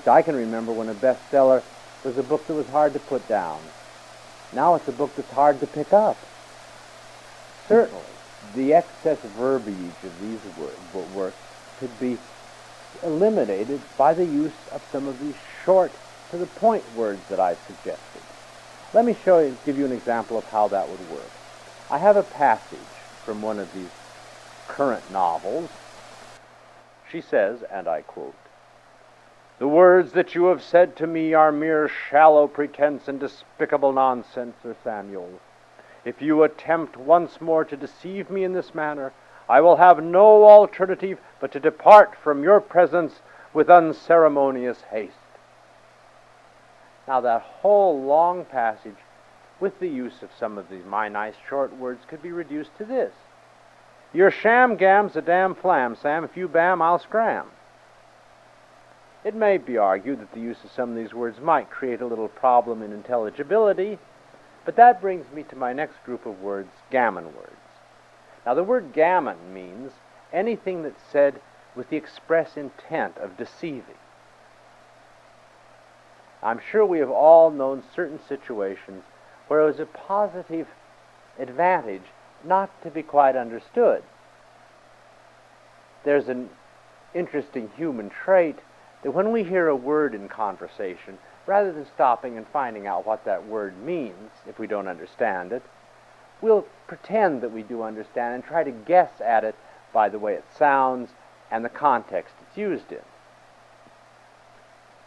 I can remember when a bestseller was a book that was hard to put down. Now it's a book that's hard to pick up. Certainly, the excess verbiage of these works could be eliminated by the use of some of these short, to-the-point words that I've suggested. Let me give you an example of how that would work. I have a passage from one of these current novels. She says, and I quote, "The words that you have said to me are mere shallow pretense and despicable nonsense, Sir Samuel. If you attempt once more to deceive me in this manner, I will have no alternative but to depart from your presence with unceremonious haste." Now that whole long passage, with the use of some of my nice short words, could be reduced to this: "Your sham-gam's a damn flam, Sam. If you bam, I'll scram." It may be argued that the use of some of these words might create a little problem in intelligibility, but that brings me to my next group of words, gammon words. Now, the word gammon means anything that's said with the express intent of deceiving. I'm sure we have all known certain situations where it was a positive advantage not to be quite understood. There's an interesting human trait that when we hear a word in conversation, rather than stopping and finding out what that word means, if we don't understand it, we'll pretend that we do understand and try to guess at it by the way it sounds and the context it's used in.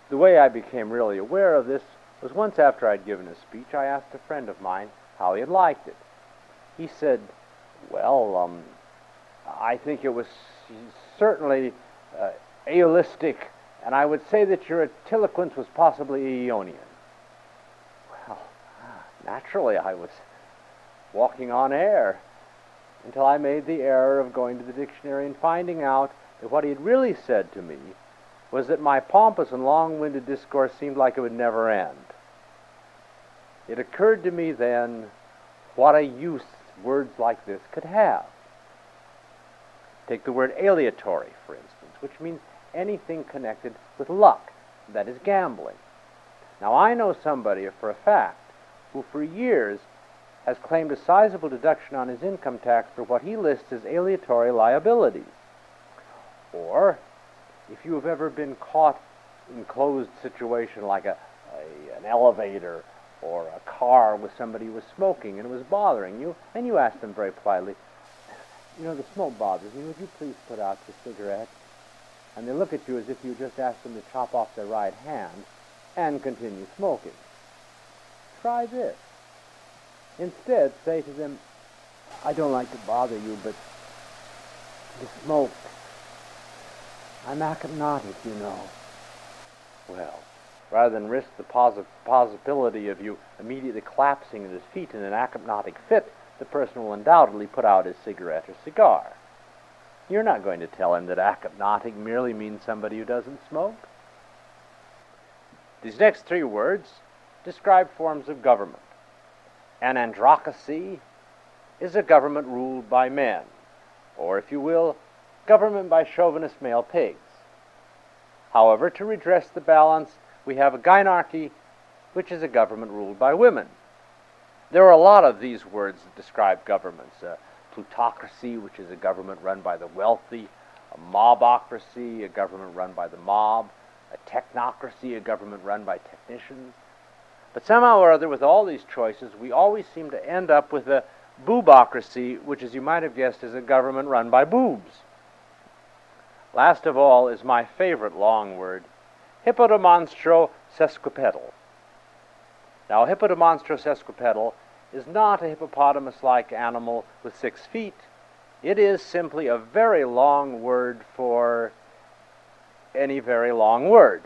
The way I became really aware of this was once after I'd given a speech, I asked a friend of mine how he had liked it. He said, "Well, I think it was certainly Aeolistic, and I would say that your Antiloquence was possibly Aeonian." Well, naturally I was walking on air until I made the error of going to the dictionary and finding out that what he had really said to me was that my pompous and long-winded discourse seemed like it would never end. It occurred to me then what a use words like this could have. Take the word aleatory, for instance, which means anything connected with luck, that is gambling. Now, I know somebody for a fact who for years has claimed a sizable deduction on his income tax for what he lists as aleatory liabilities. Or, if you have ever been caught in a closed situation like an elevator or a car with somebody who was smoking and it was bothering you, and you ask them very politely, "You know, the smoke bothers me. Would you please put out your cigarette?" And they look at you as if you just asked them to chop off their right hand and continue smoking. Try this. Instead, say to them, "I don't like to bother you, but you smoke. I'm achypnotic, you know." Well, rather than risk the possibility of you immediately collapsing at his feet in an achypnotic fit, the person will undoubtedly put out his cigarette or cigar. You're not going to tell him that achypnotic merely means somebody who doesn't smoke. These next three words describe forms of government. An androcracy is a government ruled by men, or, if you will, government by chauvinist male pigs. However, to redress the balance, we have a gynarchy, which is a government ruled by women. There are a lot of these words that describe governments. Plutocracy, which is a government run by the wealthy; a mobocracy, a government run by the mob; a technocracy, a government run by technicians. But somehow or other, with all these choices, we always seem to end up with a boobocracy, which, as you might have guessed, is a government run by boobs. Last of all is my favorite long word, hippodemonstro sesquipedal. Now, a hippodemonstro sesquipedal is not a hippopotamus-like animal with 6 feet. It is simply a very long word for any very long word.